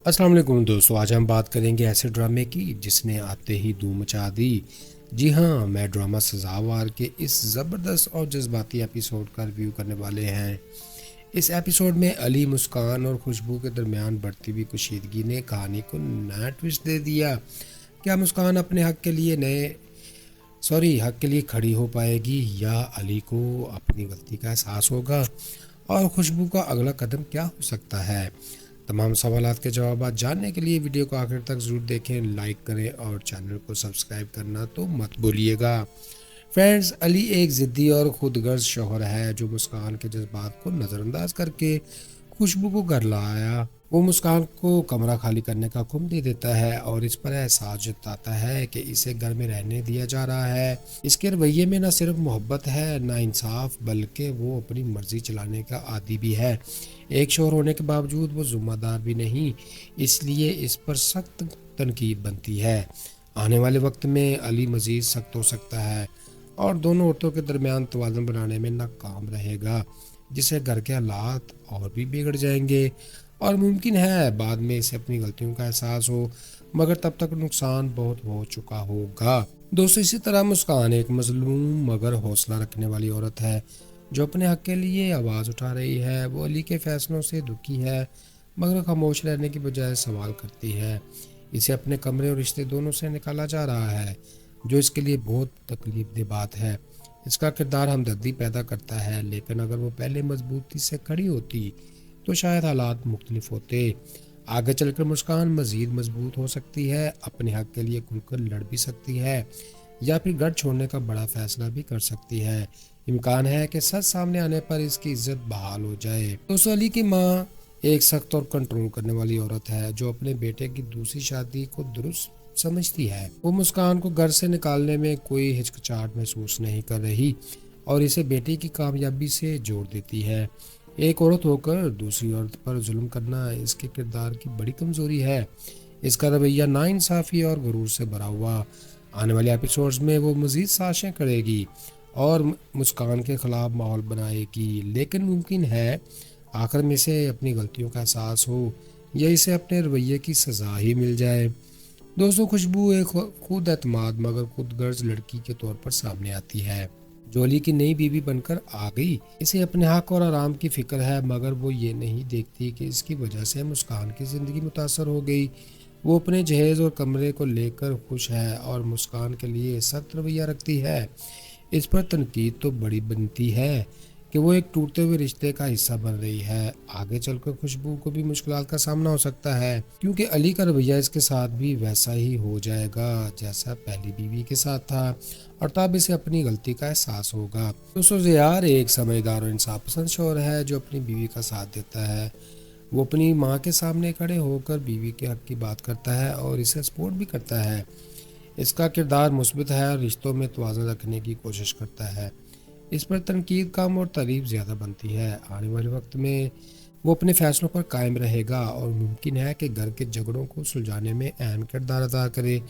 अस्सलाम वालेकुम दोस्तों, आज हम बात करेंगे ऐसे ड्रामे की जिसने आते ही धूम मचा दी। जी हाँ, मैं ड्रामा सजावार के इस ज़बरदस्त और जज्बाती एपिसोड का रिव्यू करने वाले हैं। इस एपिसोड में अली, मुस्कान और खुशबू के दरमियान बढ़ती हुई कशीदगी ने कहानी को नया ट्विस्ट दे दिया। क्या मुस्कान अपने हक के लिए खड़ी हो पाएगी या अली को अपनी गलती का एहसास होगा? और खुशबू का अगला कदम क्या हो सकता है? तमाम सवालात के जवाब जानने के लिए वीडियो को आखिर तक ज़रूर देखें, लाइक करें और चैनल को सब्सक्राइब करना तो मत भूलिएगा। फ्रेंड्स, अली एक ज़िद्दी और खुदगर्ज शौहर है जो मुस्कान के जज्बात को नज़रअंदाज करके खुशबू को घर लाया। वो मुस्कान को कमरा खाली करने का हुक्म दे देता है और इस पर एहसास जताता है कि इसे घर में रहने दिया जा रहा है। इसके रवैये में न सिर्फ मोहब्बत है, ना इंसाफ, बल्कि वो अपनी मर्जी चलाने का आदी भी है। एक शौहर होने के बावजूद वो जिम्मेदार भी नहीं, इसलिए इस पर सख्त तनकीद बनती है। आने वाले वक्त में अली मजीद सख्त हो सकता है और दोनों औरतों के दरमियान तवाज़ुन बनाने में नाकाम रहेगा, जिससे घर के हालात और भी बिगड़ जाएंगे और मुमकिन है बाद में इसे अपनी गलतियों का एहसास हो, मगर तब तक नुकसान बहुत हो चुका होगा। दोस्तों, इसी तरह मुस्कान एक मजलूम मगर हौसला रखने वाली औरत है जो अपने हक के लिए आवाज़ उठा रही है। वो अली के फैसलों से दुखी है मगर खामोश रहने की बजाय सवाल करती है। इसे अपने कमरे और रिश्ते दोनों से निकाला जा रहा है, जो इसके लिए बहुत तकलीफ दह बात है। इसका किरदार हमदर्दी पैदा करता है, लेकिन अगर वो पहले मजबूती से खड़ी होती तो शायद हालात मुख्तलिफ होते। आगे चलकर मुस्कान मज़ीद मजबूत हो सकती है, अपने हक के लिए खुलकर लड़ भी सकती है या फिर घर छोड़ने का बड़ा फैसला भी कर सकती है। इम्कान है कि सच सामने आने पर इसकी इज्जत बहाल हो जाए। दोस्तों, अली की माँ एक सख्त और कंट्रोल करने वाली औरत है जो अपने बेटे की दूसरी शादी को दुरुस्त समझती है। वो मुस्कान को घर से निकालने में कोई हिचकिचाहट महसूस नहीं कर रही और इसे बेटे की कामयाबी से जोड़ देती है। एक औरत होकर दूसरी औरत पर जुल्म करना इसके किरदार की बड़ी कमजोरी है। इसका रवैया नाइंसाफी और गुरूर से भरा हुआ। आने वाले एपिसोड्स में वो मज़ीद साजिशें करेगी और मुस्कान के खिलाफ माहौल बनाएगी, लेकिन मुमकिन है आखिर में इसे अपनी गलतियों का एहसास हो या इसे अपने रवैये की सज़ा ही मिल जाए। दोस्तों, खुशबू एक खुद एतमाद मगर खुदगर्ज लड़की के तौर पर सामने आती है जो अली की नई बीवी बनकर आ गई। इसे अपने हक और आराम की फिक्र है, मगर वो ये नहीं देखती कि इसकी वजह से मुस्कान की ज़िंदगी मुतासर हो गई। वो अपने जहेज़ और कमरे को लेकर खुश है और मुस्कान के लिए सख्त रवैया रखती है। इस पर तनकीद तो बड़ी बनती है कि वो एक टूटते हुए रिश्ते का हिस्सा बन रही है। आगे चलकर खुशबू को भी मुश्किलात का सामना हो सकता है, क्योंकि अली का रवैया इसके साथ भी वैसा ही हो जाएगा जैसा पहली बीवी के साथ था और तब इसे अपनी गलती का एहसास होगा। दोस्तों, ज़ियार एक समझदार और इंसाफ पसंद शौहर है जो अपनी बीवी का साथ देता है। वो अपनी माँ के सामने खड़े होकर बीवी के हक की बात करता है और इसे सपोर्ट भी करता है। इसका किरदार मुस्बित है और रिश्तों में तवाज़ुन रखने की कोशिश करता है। इस पर तनकीद कम और तारीफ ज़्यादा बनती है। आने वाले वक्त में वो अपने फैसलों पर कायम रहेगा और मुमकिन है कि घर के झगड़ों को सुलझाने में अहम किरदार अदा करे।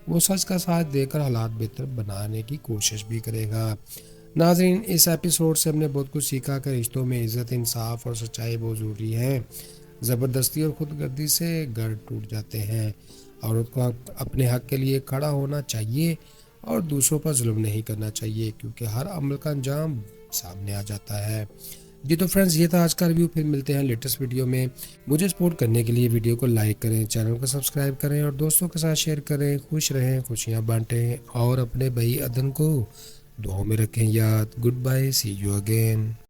वो सच का साथ देकर हालात बेहतर बनाने की कोशिश भी करेगा। नाज़रीन, इस एपिसोड से हमने बहुत कुछ सीखा कि रिश्तों में इज़्ज़त, इंसाफ और सच्चाई बहुत ज़रूरी है। ज़बरदस्ती और खुदगर्दी से घर टूट जाते हैं। औरत को अपने हक के लिए खड़ा होना चाहिए और दूसरों पर जुल्म नहीं करना चाहिए, क्योंकि हर अमल का अंजाम सामने आ जाता है। जी तो फ्रेंड्स, ये था आज का रिव्यू। फिर मिलते हैं लेटेस्ट वीडियो में। मुझे सपोर्ट करने के लिए वीडियो को लाइक करें, चैनल को सब्सक्राइब करें और दोस्तों के साथ शेयर करें। खुश रहें, खुशियाँ बांटें और अपने भाई अदन को दुआओं में रखें याद। Good bye, see you again.